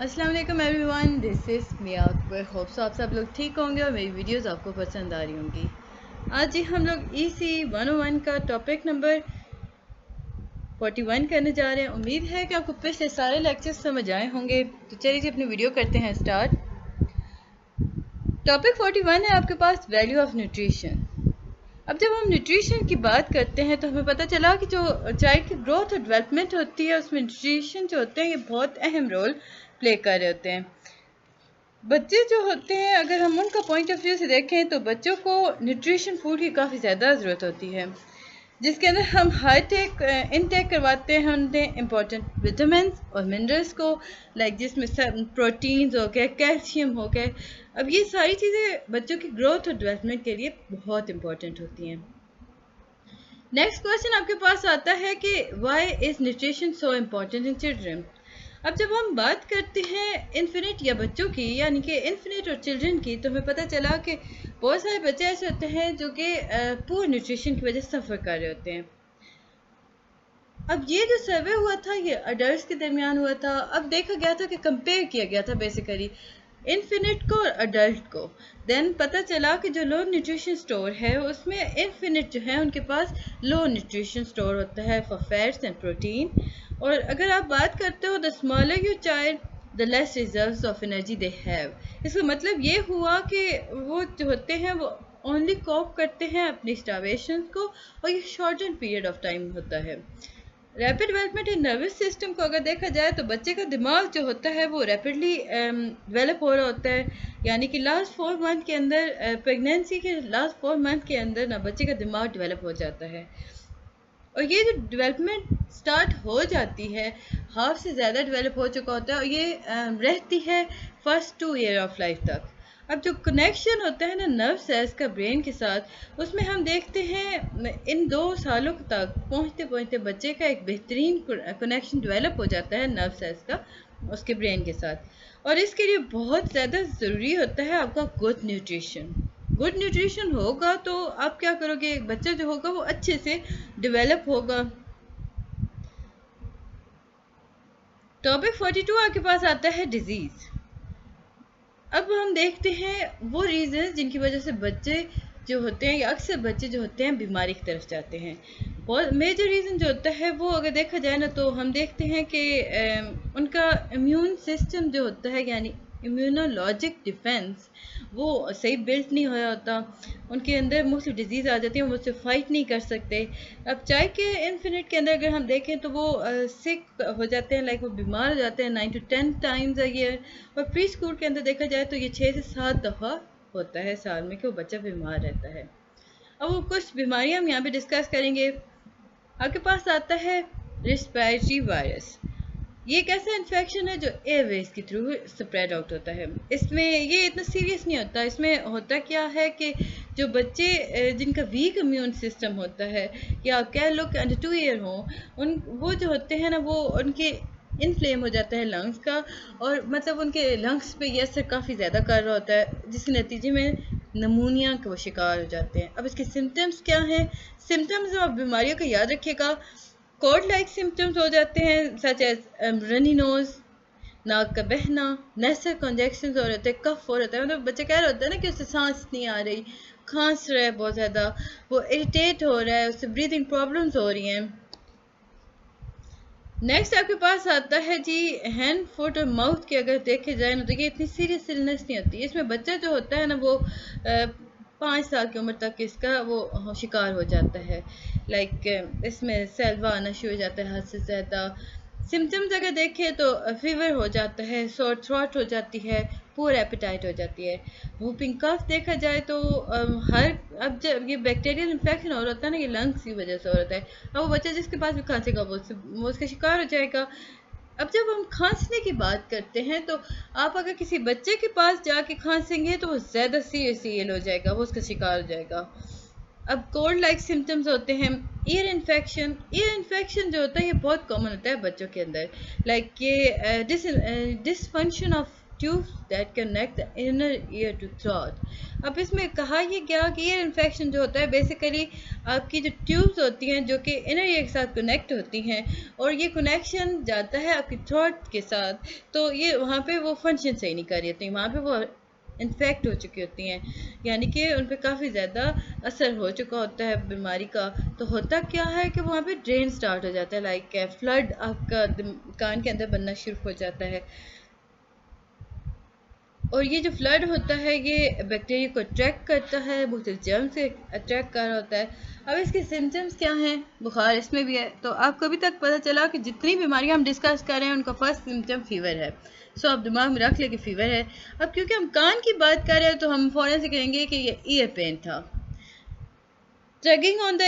अस्सलाम वालेकुम everyone, this is Miya Akbar. Hope so आप सब लोग ठीक होंगे और मेरी वीडियोस आपको पसंद आ रही होंगी। आज ही हम लोग EC 101 का टॉपिक नंबर 41 करने जा रहे हैं। उम्मीद है कि आपको पिछले सारे लेक्चर्स समझ आए होंगे। तो चलिए जी अपनी वीडियो करते हैं स्टार्ट। टॉपिक 41 है आपके पास वैल्यू ऑफ न्यूट्रिशन। अब जब हम न्यूट्रिशन की बात करते हैं तो हमें पता चला कि जो चाइल्ड की ग्रोथ और डेवलपमेंट होती है उसमें न्यूट्रिशन जो होते हैं ये बहुत अहम रोल प्ले कर रहे होते हैं। बच्चे जो होते हैं अगर हम उनका पॉइंट ऑफ व्यू से देखें तो बच्चों को न्यूट्रिशन फूड की काफ़ी ज़्यादा ज़रूरत होती है, जिसके अंदर हम हाई टेक इनटेक करवाते हैं उन्हें इम्पॉर्टेंट विटामिन्स और मिनरल्स को, लाइक जिसमें सब प्रोटीन्स हो गए, कैल्शियम हो गए। अब ये सारी चीज़ें बच्चों की ग्रोथ और डेवलपमेंट के लिए बहुत इंपॉर्टेंट होती हैं। नेक्स्ट क्वेश्चन आपके पास आता है कि why is nutrition so important in children. अब जब हम बात करते हैं इन्फिनिट या बच्चों की, यानी कि इन्फिनिट और चिल्ड्रन की, तो हमें पता चला कि बहुत सारे बच्चे ऐसे होते हैं जो कि पुअर न्यूट्रिशन की वजह से सफ़र कर रहे होते हैं। अब ये जो सर्वे हुआ था ये अडल्ट के दरमियान हुआ था। अब देखा गया था कि कंपेयर किया गया था बेसिकली इन्फिनिट को और अडल्ट को। देन पता चला कि जो लो न्यूट्रिशन स्टोर है उसमें इन्फिनिट जो है उनके पास लो न्यूट्रिशन स्टोर होता है फॉर फैट्स एंड प्रोटीन। और अगर आप बात करते हो the smaller your child the less reserves of energy they have. इसका मतलब ये हुआ कि वो जो होते हैं वो ओनली कॉप करते हैं अपनी स्टार्वेशन को, और ये शॉर्टन पीरियड ऑफ टाइम होता है। Rapid development in nervous system को अगर देखा जाए तो बच्चे का दिमाग जो होता है वो रैपिडली डेवलप हो रहा होता है, यानी कि लास्ट 4 मंथ के अंदर, प्रेगनेंसी के लास्ट 4 मंथ के अंदर ना बच्चे का दिमाग डेवलप हो जाता है। और ये जो डेवलपमेंट स्टार्ट हो जाती है, हाफ से ज़्यादा डेवलप हो चुका होता है, और ये रहती है फर्स्ट 2 ईयर ऑफ लाइफ तक। अब जो कनेक्शन होता है ना नर्व सेल्स का ब्रेन के साथ, उसमें हम देखते हैं इन 2 सालों तक पहुंचते पहुंचते बच्चे का एक बेहतरीन कनेक्शन डेवलप हो जाता है नर्व सेल्स का उसके ब्रेन के साथ। और इसके लिए बहुत ज़्यादा ज़रूरी होता है आपका गुड न्यूट्रिशन। गुड न्यूट्रिशन होगा तो आप क्या करोगे, बच्चा जो होगा वो अच्छे से डेवलप होगा। टॉपिक 42 आपके पास आता है डिजीज़। अब हम देखते हैं वो रीज़न जिनकी वजह से बच्चे जो होते हैं या अक्सर बच्चे जो होते हैं बीमारी की तरफ जाते हैं। बहुत मेजर रीज़न जो होता है वो अगर देखा जाए ना तो हम देखते हैं कि उनका इम्यून सिस्टम जो होता है, यानी इम्यूनोलॉजिक डिफेंस, वो सही बिल्ट नहीं होया होता। उनके अंदर मुख्तलिफ डिजीज़ आ जाती है, वो उससे फाइट नहीं कर सकते। अब चाहे कि इन्फिनिट के अंदर अगर हम देखें तो वो सिक हो जाते हैं, लाइक वो बीमार हो जाते हैं 9 to 10 टाइम्स अ ईयर। और प्री स्कूल के अंदर देखा जाए तो ये 6 से 7 दफ़ा होता है साल में कि वो बच्चा बीमार रहता है। अब वो कुछ बीमारियां हम यहाँ पे डिस्कस करेंगे। आपके पास आता है रिस्पिरेटरी वायरस। ये एक ऐसा इन्फेक्शन है जो एयरवेज के थ्रू स्प्रेड आउट होता है। इसमें ये इतना सीरियस नहीं होता। इसमें होता क्या है कि जो बच्चे जिनका वीक इम्यून सिस्टम होता है, या आप कह लो कि अंडर 2 ईयर हो, उन वो जो होते हैं ना वो उनके इनफ्लेम हो जाता है लंग्स का, और मतलब उनके लंग्स पे ये असर काफ़ी ज़्यादा कर रहा होता है, जिसके नतीजे में नमूनिया के वो शिकार हो जाते हैं। अब इसके सिम्टम्स क्या हैं? सिम्टम्स आप बीमारियों का याद रखिएगा। कोल्ड लाइक सिम्टम्स हो जाते हैं सच एज रनी नोज, नाक का बहना, नेसल कंजेक्शन हो रहे होते हैं, कफ हो रहा है, मतलब बच्चा कह रहा होता है ना कि उससे सांस नहीं आ रही, खांस रहा है बहुत ज़्यादा, वो इरिटेट हो रहा है, उससे ब्रीदिंग प्रॉब्लम्स हो रही हैं। नेक्स्ट आपके पास आता है जी हैंड, फुट और माउथ की अगर देखे जाए ना तो ये इतनी सीरियस इलनेस नहीं होती। इसमें बच्चा जो होता है ना वो 5 साल की उम्र तक इसका वो शिकार हो जाता है। लाइक इसमें सैलवा आना शुरू हो जाता है हद से ज़्यादा। सिम्टम्स अगर देखें तो फीवर हो जाता है, सोर थ्रोट हो जाती है, पुअर एपेटाइट हो जाती है। वूपिंग कफ देखा जाए तो अब जब ये बैक्टीरियल इन्फेक्शन हो रहा होता है ना, ये लंग्स की वजह से हो रहा है। अब वो बच्चा जिसके पास भी खांसेगा वो उसका शिकार हो जाएगा। अब जब हम खांसने की बात करते हैं तो आप अगर किसी बच्चे के पास जाके खांसेंगे तो वो ज़्यादा सीरियसली इल हो जाएगा, वो उसका शिकार हो जाएगा। अब कोल्ड लाइक सिम्टम्स होते हैं। ईयर इन्फेक्शन जो होता है ये बहुत कॉमन होता है बच्चों के अंदर। लाइक ये dysfunction of tubes that connect the inner ear to throat. अब इसमें कहा ये गया कि ईयर इन्फेक्शन जो होता है बेसिकली आपकी जो ट्यूब्स होती हैं जो कि इनर ईयर के साथ कनेक्ट होती हैं और ये कनेक्शन जाता है आपकी थ्रोट के साथ, तो ये वहाँ पे वो फंक्शन सही नहीं कर रही होती, वहाँ पे वो इन्फेक्ट हो चुकी होती हैं, यानी कि उन पर काफ़ी ज़्यादा असर हो चुका होता है बीमारी का। तो होता क्या है कि वहाँ पे ड्रेन स्टार्ट हो जाता है, लाइक फ्लड आपका कान के अंदर बनना शुरू हो जाता है। और ये जो फ्लड होता है ये बैक्टीरिया को अट्रैक्ट करता है, मुख्तलिफ जर्म से अट्रैक्ट कर रहा होता है। अब इसके सिम्टम्स क्या हैं? बुखार इसमें भी है। तो आपको अभी तक पता चला कि जितनी बीमारियां हम डिस्कस कर रहे हैं उनका फर्स्ट सिम्टम फीवर है। सो आप दिमाग में रख ले कि फीवर है। अब क्योंकि हम कान की बात कर रहे हैं तो हम फ़ौरन से कहेंगे कि ये ईयर पेन था, ट्रैगिंग ऑन द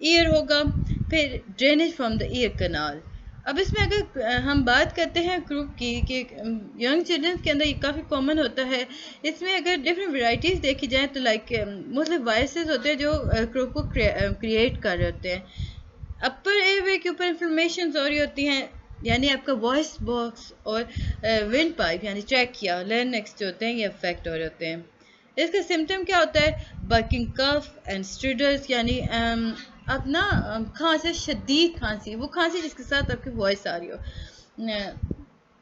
ईयर होगा, फिर ड्रेनेज फ्रॉम द ईयर कनाल। अब इसमें अगर हम बात करते हैं ग्रुप की कि यंग चिल्ड्रन के अंदर ये काफ़ी कॉमन होता है। इसमें अगर डिफरेंट वैरायटीज़ देखी जाए तो लाइक मतलब वायरसेस होते हैं जो ग्रुप को क्रिएट कर रहे होते हैं। अपर एयरवे के ऊपर इन्फ्लेमेशन हो रही होती हैं, यानी आपका वॉइस बॉक्स और विंड पाइप यानी ट्रैकिया लेरिंक्स जो होते हैं ये अफेक्ट हो रहे होते हैं। इसका सिम्टम क्या होता है? बर्किंग कफ एंड स्ट्रिडर्स, यानी अब ना खांसी, शदीद खांसी, वो खांसी जिसके साथ आपकी वॉइस आ रही हो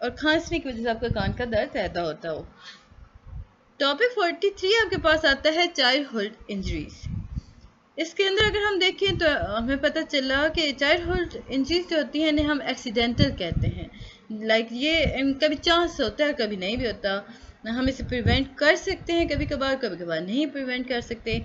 और खांसने की वजह से आपका कान का दर्द पैदा होता हो। टॉपिक 43 आपके पास आता है चाइल्डहुड इंजरीज। इसके अंदर अगर हम देखें तो हमें पता चला कि चाइल्डहुड इंजरीज जो होती हैं हम एक्सीडेंटल कहते हैं, लाइक ये कभी चांस होता है कभी नहीं भी होता। हम इसे प्रिवेंट कर सकते हैं कभी कभार नहीं प्रिवेंट कर सकते।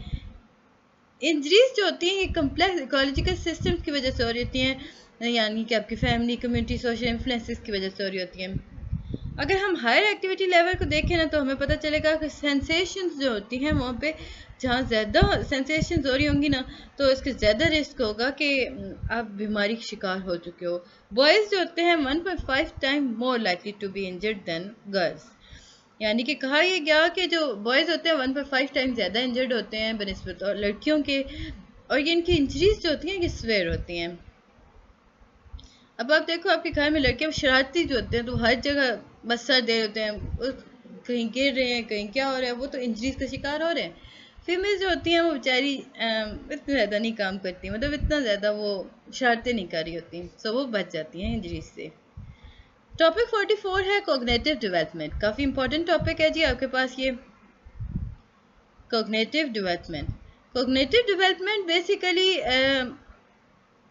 इंजरीज जो होती हैं ये कम्प्लेक्स इकोलॉजिकल सिस्टम्स की वजह से हो रही होती हैं, यानी कि आपकी फैमिली, कम्युनिटी, सोशल इन्फ्लुएंसेस की वजह से हो रही होती हैं। अगर हम हायर एक्टिविटी लेवल को देखें ना तो हमें पता चलेगा कि सेंसेशंस जो होती हैं वहाँ पे जहाँ ज़्यादा सेंसेशंस हो रही होंगी ना तो इसके ज़्यादा रिस्क होगा कि आप बीमारी का शिकार हो चुके हो। बॉयज़ जो होते हैं 1.5 time more likely to be injured than girls, यानी कि कहा यह गया कि जो बॉयज़ होते हैं 1.5 टाइम ज़्यादा इंजर्ड होते हैं बनिस्बत और लड़कियों के, और ये इनकी इंजरीज जो होती हैं ये स्वेयर होती हैं। अब आप देखो आपके घर में लड़के शरारती जो होते हैं तो हर जगह बस सर दे होते हैं, कहीं गिर रहे हैं, कहीं क्या हो रहा है, वो तो इंजरीज का शिकार हो रहे हैं। फीमेल जो होती हैं वो बेचारी इतना ज़्यादा नहीं काम करती, मतलब इतना ज़्यादा वो शरारतें नहीं कर रही होती, सो वो बच जाती हैं इंजरीज से। टॉपिक 44 है कोग्निटिव डेवलपमेंट। काफ़ी इंपॉर्टेंट टॉपिक है जी आपके पास ये cognitive development. Cognitive development basically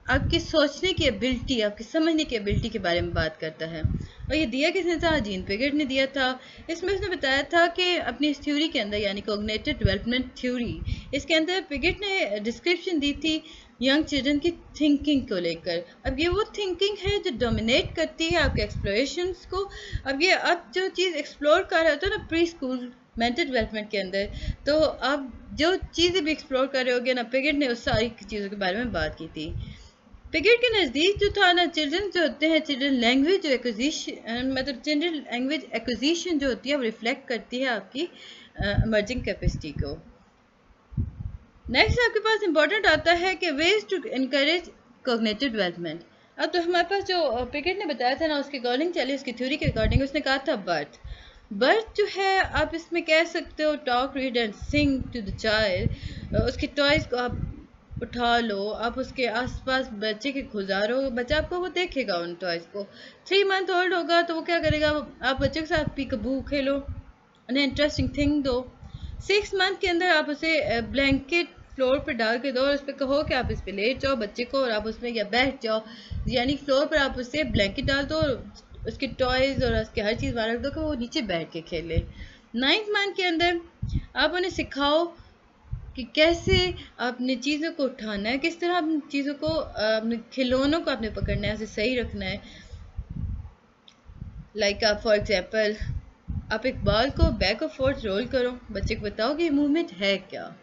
आपकी सोचने की एबिलिटी, आपकी समझने की एबिलिटी के बारे में बात करता है। और ये दिया किसने था? जीन पिगेट ने दिया था। इसमें उसने बताया था कि अपनी इस थ्योरी के अंदर यानी कोग्निटिव डेवलपमेंट थ्योरी, इसके अंदर पिगेट ने डिस्क्रिप्शन दी थी यंग चिल्ड्रन की थिंकिंग को लेकर। अब ये वो थिंकिंग है जो डोमिनेट करती है आपके एक्सप्लोरेशंस को। अब ये आप जो चीज़ एक्सप्लोर कर रहे होते हो ना प्री स्कूल मेंटल डेवलपमेंट के अंदर, तो आप जो चीज़ें भी एक्सप्लोर कर रहे होगे ना, पिगेट ने उस सारी चीज़ों के बारे में बात की थी। पिगेट के नज़दीक जो था ना, चिल्ड्रन जो होते हैं, चिल्ड्रन लैंग्वेज जो एक्विजिशन, मतलब चिल्ड्रन लैंग्वेज एक्विजिशन जो होती है वो रिफ्लेक्ट करती है आपकी इमर्जिंग कैपेसिटी को। नेक्स्ट आपके पास इंपॉर्टेंट आता है कि ways to encourage cognitive development. अब तो हमारे पास जो पिगेट ने बताया था ना उसके अकॉर्डिंग चलिए, उसकी थ्योरी के अकॉर्डिंग उसने कहा था बर्थ जो है आप इसमें कह सकते हो talk, read and sing to the child. उसके टॉयज़ को आप उठा लो, आप उसके आसपास बच्चे के गुजारो, बच्चा आपको वो देखेगा उन टॉयज़ को। 3 मंथ ओल्ड होगा तो वो क्या करेगा, आप बच्चे के साथ पीकबू खेलो, उन्हें इंटरेस्टिंग थिंग दो। 6 मंथ के अंदर आप उसे ब्लैंकेट फ्लोर पर डाल के दो और उस पर कहो कि आप इस पर लेट जाओ बच्चे को और आप उसमें या बैठ जाओ, यानी फ्लोर पर आप उसे ब्लैंकेट डाल दो और उसके टॉयज़ और उसके हर चीज़ बाहर रख दो कि वो नीचे बैठ के खेले। 9th मंथ के अंदर आप उन्हें सिखाओ कि कैसे आपने चीज़ों को उठाना है, किस तरह अपनी चीज़ों को, अपने खिलौनों को आपने पकड़ना है, उसे सही रखना है। लाइक आप फॉर एग्जांपल आप एक बॉल को बैक और फोर्थ रोल करो, बच्चे को बताओ कि ये मूवमेंट है क्या।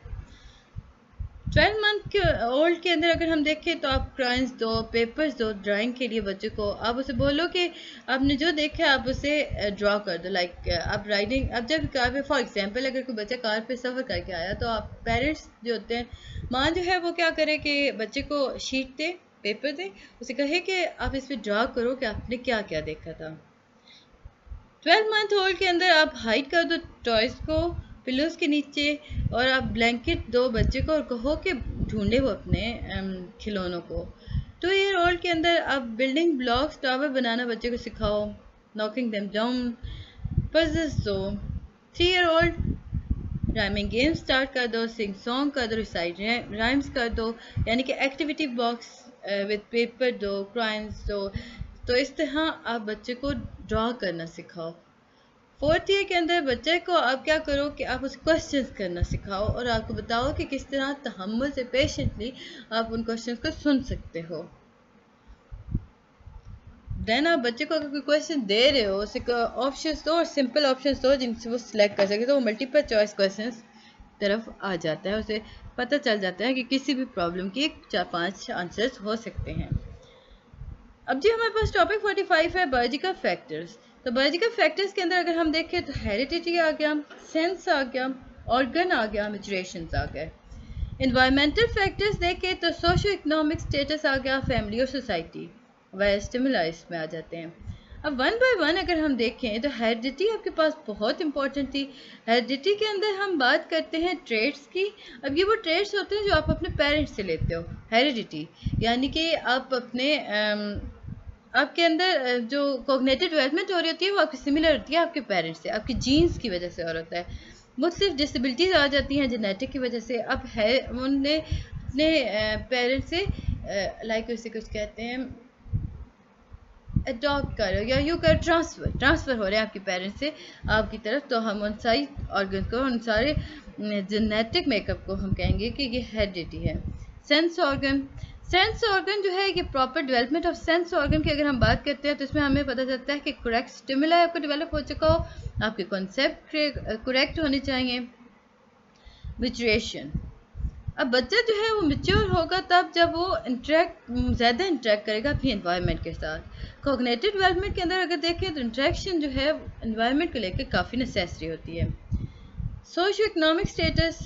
12 मंथ के ओल्ड के अंदर अगर हम देखें तो आप क्रायंस दो, पेपर्स दो ड्राइंग के लिए बच्चे को। आप उसे बोलो कि आपने जो देखा आप उसे ड्रॉ कर दो। लाइक आप राइडिंग, अब जब कार पे फॉर एग्जांपल अगर कोई बच्चा कार पे सफ़र करके आया तो आप पेरेंट्स जो होते हैं, माँ जो है वो क्या करे कि बच्चे को शीट दे, पेपर दे, उसे कहे कि आप इस पर ड्रॉ करो कि आपने क्या क्या देखा था। 12 मंथ ओल्ड के अंदर आप हाइड कर दो टॉयज को पिलोज के नीचे, और आप ब्लैंकेट दो बच्चे को और कहो कि ढूंढे वो अपने खिलौनों को। 2 ईयर ओल्ड के अंदर आप बिल्डिंग ब्लॉक्स टावर बनाना बच्चे को सिखाओ, नॉकिंग देम डाउन, पजल्स दो। 3 year old rhyming game start कर दो, सिंग सॉन्ग कर दो, रिसाइट राइम्स कर दो, यानी कि एक्टिविटी बॉक्स विद पेपर दो, क्राइम्स दो। तो इस तरह आप बच्चे को ड्रॉ करना सिखाओ। 4th ईयर के अंदर बच्चे को आप क्या करो कि आप उसे क्वेश्चंस करना सिखाओ और आपको बताओ कि किस तरह तहम्मुल से पेशेंटली आप उन क्वेश्चंस को सुन सकते हो। देन आप बच्चे को अगर कोई क्वेश्चन दे रहे हो उसे ऑप्शंस दो और सिंपल ऑप्शंस दो जिनसे वो सिलेक्ट कर सके, तो वो मल्टीपल चॉइस क्वेश्चंस तरफ आ जाता है, उसे पता चल जाता है कि किसी भी प्रॉब्लम के 4-5 आंसर्स हो सकते हैं। अब जी हमारे पास टॉपिक 45 है बायोलॉजिकल फैक्टर्स। तो बायोलॉजिकल फैक्टर्स के अंदर अगर हम देखें तो हेरिडिटी आ गया, सेंस आ गया, ऑर्गन आ गया, मैचुरेशन आ गए। इन्वायरमेंटल फैक्टर्स देखें तो सोशो इकोनॉमिक स्टेटस आ गया, फैमिली और सोसाइटी, वह स्टिमुला इसमें आ जाते हैं। अब वन बाय वन अगर हम देखें तो हेरिडिटी आपके पास बहुत इंपॉर्टेंट थी। हेरिडिटी के अंदर हम बात करते हैं ट्रेड्स की। अब ये वो ट्रेड्स होते हैं जो आप अपने पेरेंट्स से लेते हो। हेरिडिटी यानी कि आप अपने आपके अंदर जो कॉग्निटिव डेवलपमेंट हो रही होती है वो आपकी सिमिलर होती है आपके पेरेंट्स से, आपकी जीन्स की वजह से हो रहा होता है। मुख्तलिफ डिसेबिलिटीज़ आ जाती हैं जेनेटिक की वजह से। अब है उनने अपने पेरेंट्स से लाइक उसे कुछ कहते हैं अडॉप्ट करो या यू कर ट्रांसफ़र हो रहे हैं आपके पेरेंट्स से आपकी तरफ, तो हम उन सारी ऑर्गन को, उन सारे जेनेटिक मेकअप को हम कहेंगे कि ये हेरिडिटी है। सेंस ऑर्गन जो है ये proper development of sense organ की अगर हम बात करते हैं तो इसमें हमें पता चलता है कि करेक्ट स्टिमुला आपको डेवलप हो चुका हो, आपके कॉन्सेप्ट करेक्ट होने चाहिए। मैचुरेशन, अब बच्चा जो है वो मैच्योर होगा तब जब वो ज़्यादा इंटरेक्ट करेगा अपनी एनवायरनमेंट के साथ। कॉग्निटिव डेवलपमेंट के अंदर अगर देखें तो इंटरेक्शन जो है एनवायरनमेंट को लेकर काफ़ी नेसेसरी होती है। सोशो इकोनॉमिक स्टेटस,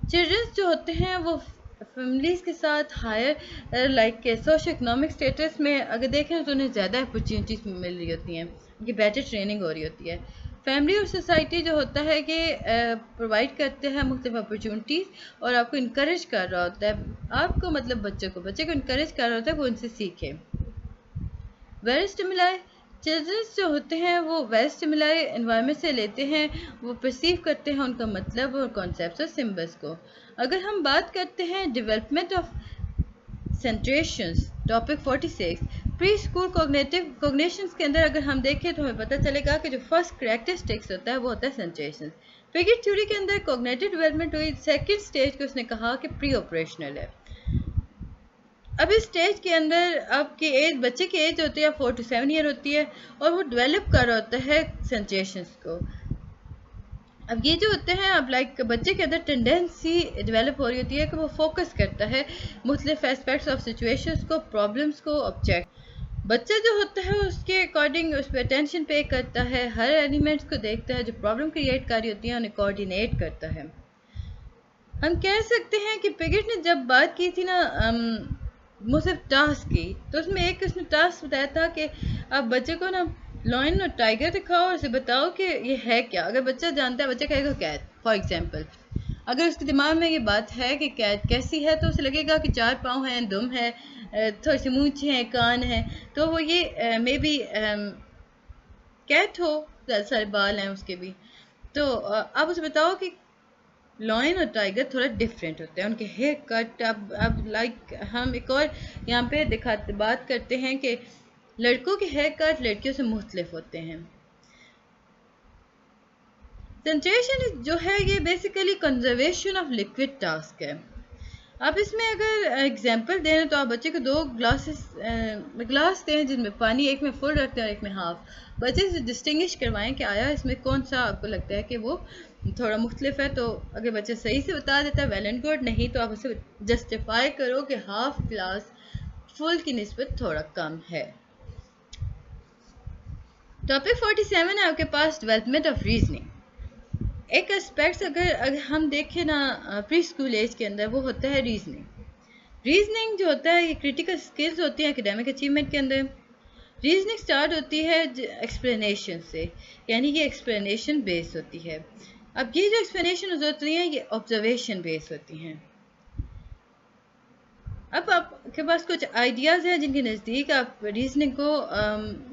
चिल्ड्रंस जो होते हैं वो फैमिलीज़ के साथ हायर लाइक के सोशो इकोनॉमिक स्टेटस में अगर देखें तो उन्हें ज़्यादा अपॉर्चुनिटीज़ मिल रही होती हैं, उनकी बेटर ट्रेनिंग हो रही होती है। फैमिली और सोसाइटी जो होता है कि प्रोवाइड करते हैं मुख्तलिफ अपॉर्चुनिटीज़ और आपको इनक्रेज कर रहा होता है, आपको मतलब बच्चे को इनक्रेज कर रहा होता है वो उनसे सीखे। वेरी स्टिमुलाई, चिल्ड्रंस जो होते हैं वो वेरी स्टिमुलाई एनवायरनमेंट से लेते हैं, वो परसीव करते हैं उनका मतलब और कॉन्सेप्ट्स और सिम्बल्स को। अगर हम बात करते हैं development of sensations, topic 46, preschool cognitions के अंदर अगर हम देखें तो हमें पता चलेगा कि जो फर्स्ट करैक्टरिस्टिक्स होता है वो होता है सेंट्रेशंस। पिगेट थ्योरी के अंदर कॉग्निटिव डेवलपमेंट हुई, सेकंड स्टेज को उसने कहा कि प्री ऑपरेशनल है। अब इस स्टेज के अंदर आपकी एज, बच्चे की एज होती है 4 to 7 ईयर होती है और वो डेवलप कर रहा होता है सेंसेशंस को। अब ये जो होते हैं अब लाइक बच्चे के अंदर टेंडेंसी डेवलप हो रही होती है कि वो फोकस करता है मुख्तलिफ एस्पेक्ट्स ऑफ सिचुएशंस को, प्रॉब्लम्स को, ऑब्जेक्ट। बच्चा जो होता है उसके अकॉर्डिंग उस पर अटेंशन पे करता है, हर एलिमेंट्स को देखता है, जो प्रॉब्लम क्रिएट कर रही होती है उन्हें कोऑर्डिनेट करता है। हम कह सकते हैं कि पिगेट ने जब बात की थी ना मुझसे टास्क की, तो उसमें एक उसने टास्क बताया था कि आप बच्चे को ना लॉयन और टाइगर दिखाओ और उसे बताओ कि ये है क्या। अगर बच्चा जानता है, बच्चा कहेगा कैट फॉर एग्जांपल। अगर उसके दिमाग में ये बात है कि कैट कैसी है तो उसे लगेगा कि 4 पाँव हैं, दुम है, थोड़ी सी मूंछें हैं, कान है, तो वो ये मे बी कैट हो, ज़्यादा सारे बाल हैं उसके भी। तो आप उसे बताओ कि लॉयन और टाइगर थोड़ा डिफरेंट होते हैं, उनके हेयर कट। अब लाइक हम एक और यहाँ पे दिखाते बात करते हैं कि लड़कों के हेयर कट लड़कियों से मुख्तलिफ होते हैं। सेंट्रेशन जो है ये basically conservation of liquid task है। आप इसमें अगर एग्जांपल दें तो आप बच्चे को 2 ग्लास दें जिनमें पानी, एक में फुल रखते हैं और एक में हाफ। बच्चे से डिस्टिंग्विश करवाएं कि आया इसमें कौन सा आपको लगता है कि वो थोड़ा मुख्तलिफ है। तो अगर बच्चा सही से बता देता है वेल एंड गुड, नहीं तो आप उसे जस्टिफाई करो कि हाफ ग्लास फुल की निस्बत थोड़ा कम है। टॉपिक 47 है आपके पास डेवलपमेंट ऑफ रीजनिंग। एक एस्पेक्ट्स अगर हम देखें ना प्री स्कूल एज के अंदर, वो होता है रीजनिंग। रीजनिंग जो होता है ये क्रिटिकल स्किल्स होती हैं एकेडमिक अचीवमेंट के अंदर। रीजनिंग स्टार्ट होती है एक्सप्लेनेशन से, यानी कि एक्सप्लेनेशन बेस्ड होती है। अब ये जो एक्सप्लेनेशन होती हैं ये ऑब्जर्वेशन बेस्ड होती हैं। अब आपके पास कुछ आइडियाज़ हैं जिनके नज़दीक आप रीजनिंग को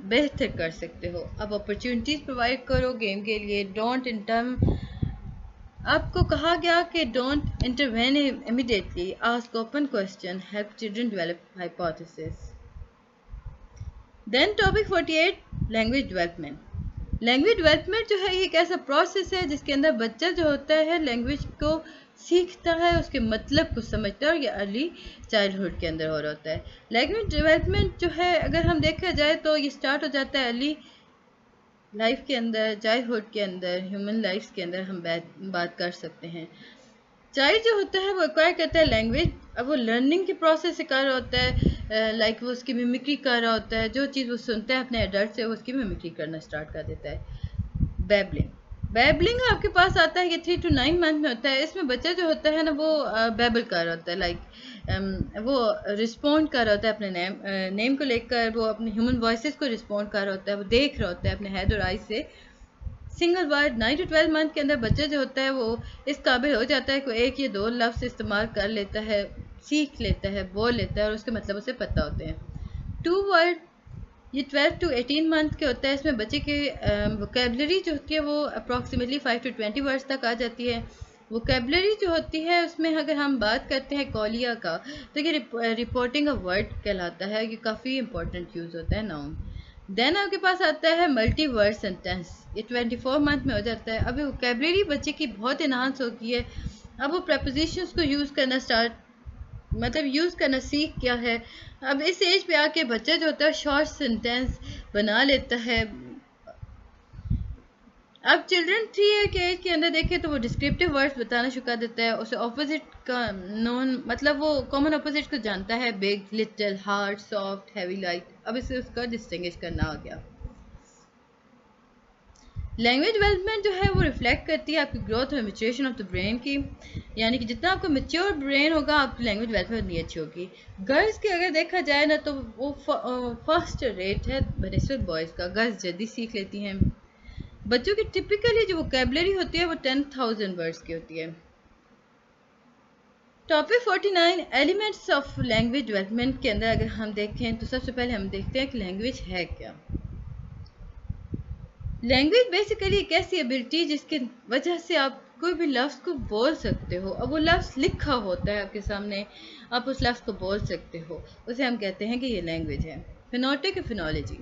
बेहतर कर सकते हो। अब अपॉर्चुनिटीज़ प्रोवाइड करो गेम के लिए। डोंट इंटर्म, आपको कहा गया कि don't intervene immediately, ask open question, help children develop hypothesis. Then topic 48, language development. Language development जो है ये एक ऐसा प्रोसेस है जिसके अंदर बच्चा जो होता है लैंग्वेज को सीखता है, उसके मतलब को समझता है, और ये अर्ली चाइल्डहुड के अंदर हो रहा होता है। लैंग्वेज डेवलपमेंट जो है अगर हम देखा जाए तो ये स्टार्ट हो जाता है अर्ली लाइफ के अंदर, चाइल्डहुड के अंदर, ह्यूमन लाइफ के अंदर हम बात कर सकते हैं। चाइल्ड जो होता है वो एक्वायर करता है लैंग्वेज, अब वो लर्निंग के प्रोसेस से कर रहा होता है, लाइक वो उसकी मिमिक्री कर रहा होता है, जो चीज़ वो सुनता है अपने एडल्ट से वो उसकी मिमिक्री करना स्टार्ट कर देता है। बैबलिंग, बैबलिंग आपके पास आता है कि 3 to 9 मंथ में होता है। इसमें बच्चा जो होता है ना वो बैबल कर रहा होता है, लाइक वो रिस्पॉन्ड कर रहा होता है अपने नेम को लेकर, वो अपने ह्यूमन वॉइसेस को रिस्पॉन्ड कर रहा होता है, वो देख रहा होता है अपने हेड और आई से। सिंगल वर्ड 9 to 12 मंथ के अंदर बच्चा जो होता है वो इस काबिल हो जाता है कि एक या दो लफ्ज़ इस्तेमाल कर लेता है, सीख लेता है, बोल लेता है और उसके मतलब उसे पता होते हैं। 2 वर्ड ये 12 to 18 मंथ के होता है। इसमें बच्चे की वोकेबलरी जो होती है वो अप्रॉक्सीमेटली 5 to 20 वर्ड्स तक आ जाती है। वोकेबलरी जो होती है उसमें अगर हम बात करते हैं कौलिया का तो ये रिपोर्टिंग अ वर्ड कहलाता है, ये काफ़ी इंपॉर्टेंट यूज़ होता है नाउन। देन आपके पास आता है मल्टी वर्ड सेंटेंस, ये 24 मंथ में हो जाता है। अभी वोकेबलरी बच्चे की बहुत इन्हांस हो गई है, अब वो प्रपोजिशंस को यूज़ करना यूज़ करना सीख क्या है। अब इस एज पे आके बच्चा जो होता है शॉर्ट सेंटेंस बना लेता है। अब चिल्ड्रन 3 ईयर के एज के अंदर देखें तो वो डिस्क्रिप्टिव वर्ड्स बताना शुरू कर देता है, उसे ऑपोजिट का नॉन मतलब वो कॉमन ऑपोजिट को जानता है, big, little, hard, soft, heavy, light. अब इसे उसका डिस्टिंग्विश करना आ गया। लैंग्वेज डेवलपमेंट जो है वो रिफ्लेक्ट करती है आपकी ग्रोथ और मेच्योरेशन ऑफ द ब्रेन की, यानी कि जितना आपका मेच्योर ब्रेन होगा आपकी लैंग्वेज डेवलपमेंट उतनी अच्छी होगी। गर्ल्स की अगर देखा जाए ना तो वो फर्स्ट रेट है बनस्बत बॉयज़ का, गर्ल्स जल्दी सीख लेती हैं। बच्चों की टिपिकली जो वोकेबलरी होती है वो 10,000 वर्ड्स की होती है। Topic 49, elements of language development के अंदर अगर हम देखें तो सबसे पहले हम देखते हैं कि लैंग्वेज है क्या। लैंग्वेज बेसिकली एक ऐसी एबिलिटी जिसकी वजह से आप कोई भी लफ्ज़ को बोल सकते हो। अब वो लफ्ज़ लिखा होता है आपके सामने, आप उस लफ्ज़ को बोल सकते हो, उसे हम कहते हैं कि ये लैंग्वेज है। फिनोटिक और फिनोलॉजी,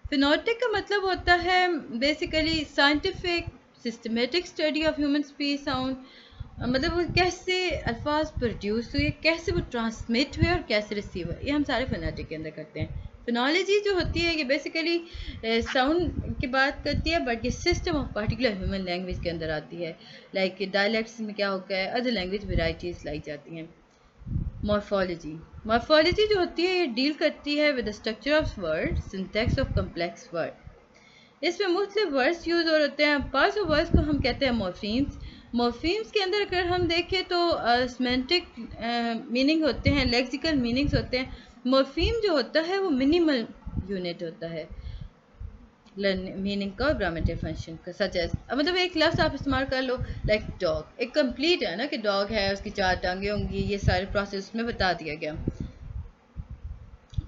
फिनोटिक का मतलब होता है basically scientific systematic study of human speech sound, मतलब वो कैसे अल्फाज प्रोड्यूस हुए, कैसे वो ट्रांसमिट हुए और कैसे रिसीव हुए, ये हम सारे फिनोटिक के अंदर करते हैं। फिनोलॉजी जो होती है ये बेसिकली साउंड की बात करती है, बट ये system of particular human language के अंदर आती है। लाइक डायलेक्ट्स में क्या होता है, अदर लैंग्वेज वेराइटीज़ लाई जाती हैं। मॉर्फोलॉजी, मॉर्फोलॉजी जो होती है ये डील करती है with the structure of word, syntax of complex word. इसमें मुख्तलिफ वर्ड्स यूज़ हो होते हैं। पार्ट्स ऑफ वर्ड्स को हम कहते हैं मॉर्फीम्स। मॉर्फीम्स के अंदर अगर हम देखें तो सेमेंटिक मीनिंग होते हैं, लेक्सिकल मीनिंग्स होते हैं। मॉर्फीम जो होता है वो मिनिमल यूनिट होता है मीनिंग का और ग्रामेटिकल फंक्शन का, सच एज मतलब एक लफ्ज़ आप इस्तेमाल कर लो लाइक डॉग, एक कंप्लीट है ना कि डॉग है, उसकी 4 टांगें होंगी, ये सारे प्रोसेस में बता दिया गया।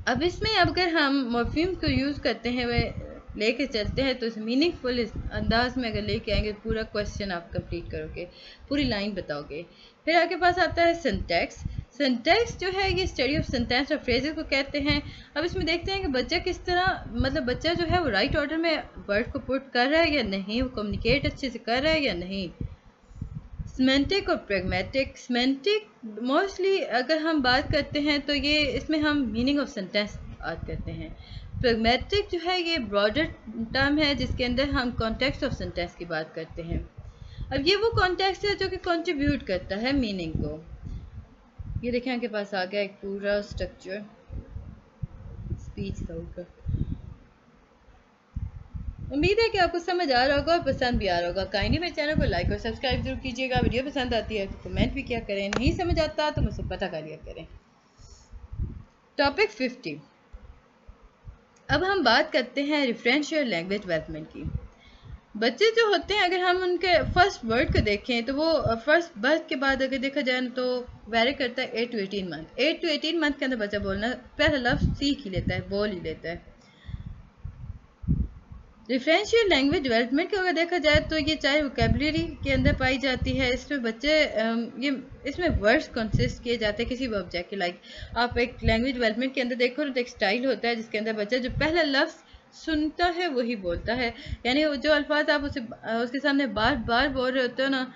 अब इसमें अगर हम मॉर्फीम को यूज़ करते हैं वह लेके चलते हैं तो इस मीनिंगफुल अंदाज में अगर लेके आएंगे पूरा क्वेश्चन आप कंप्लीट करोगे, पूरी लाइन बताओगे। फिर आपके पास आता है सिंटैक्स। सिंटैक्स जो है ये स्टडी ऑफ सेंटेंस और फ्रेजेस को कहते हैं। अब इसमें देखते हैं कि बच्चा किस तरह मतलब बच्चा जो है वो राइट ऑर्डर में वर्ड को पुट कर रहा है या नहीं, वो कम्युनिकेट अच्छे से कर रहा है या नहीं। सिमेंटिक और प्रैग्मेटिक, सिमेंटिक मोस्टली अगर हम बात करते हैं तो ये इसमें हम मीनिंग ऑफ सेंटेंस बात करते हैं। प्रैग्मेटिक जो है ये ब्रॉडर टर्म है जिसके अंदर हम कॉन्टेक्स्ट ऑफ सेंटेंस की बात करते हैं। अब ये वो कॉन्टेक्स्ट है जो कि कंट्रीब्यूट करता है मीनिंग को। ये देखें आपके पास आ गया एक पूरा स्ट्रक्चर स्पीच का। उम्मीद है कि आपको समझ आ रहा होगा और पसंद भी आ रहा होगा। काइंडली मेरे चैनल को लाइक और सब्सक्राइब जरूर कीजिएगा। वीडियो पसंद आती है तो कमेंट भी किया करें, नहीं समझ आता तो मुझसे पता कर लिया करें। टॉपिक 50, अब हम बात करते हैं रेफरेंशियल लैंग्वेज डेवलपमेंट की। बच्चे जो होते हैं, अगर हम उनके फर्स्ट वर्ड को देखें तो वो फर्स्ट बर्थ के बाद अगर देखा जाए ना तो वेरी करता है 8 to 18 मंथ। 8 to 18 मंथ के अंदर बच्चा बोलना पहला लफ्ज सीख ही लेता है, बोल ही लेता है। डिफरेंशियल लैंग्वेज डेवलपमेंट को अगर देखा जाए तो ये चाहे वोकेबलरी के अंदर पाई जाती है, इसमें बच्चे ये इसमें वर्ड्स कंसिस्ट किए जाते हैं किसी भी ऑब्जेक्ट के। लाइक आप एक लैंग्वेज डेवलपमेंट के अंदर देखो तो एक स्टाइल होता है जिसके अंदर बच्चा जो पहला लफ्ज़ सुनता है वही बोलता है, यानी जो अल्फाज आप उसके सामने बार बार बोल रहे होते हो ना,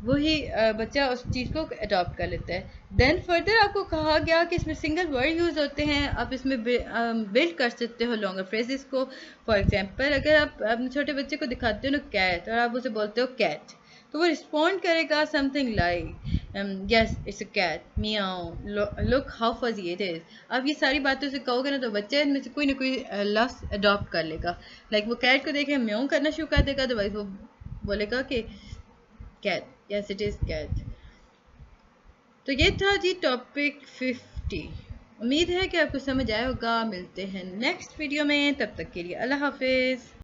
वही बच्चा उस चीज़ को अडॉप्ट कर लेता है। देन फर्दर आपको कहा गया कि इसमें सिंगल वर्ड यूज़ होते हैं, आप इसमें बिल्ड कर सकते हो लॉन्गर फ्रेजेस को। फॉर एग्जांपल अगर आप अपने छोटे बच्चे को दिखाते हो ना कैट और आप उसे बोलते हो कैट, तो वो रिस्पॉन्ड करेगा something like yes it's a cat, meow, look how fuzzy it is. आप ये सारी बातें उसे कहोगे ना तो बच्चे इनमें से कोई ना कोई लफ्ज़ अडॉप्ट कर लेगा। लाइक वो कैट को देखे म्याऊ करना शुरू कर देगा, तो भाई वो बोलेगा कि cat, yes it is cat. तो ये था जी टॉपिक 50। उम्मीद है कि आपको समझ आया होगा। मिलते हैं नेक्स्ट वीडियो में, तब तक के लिए अल्लाह हाफिज़।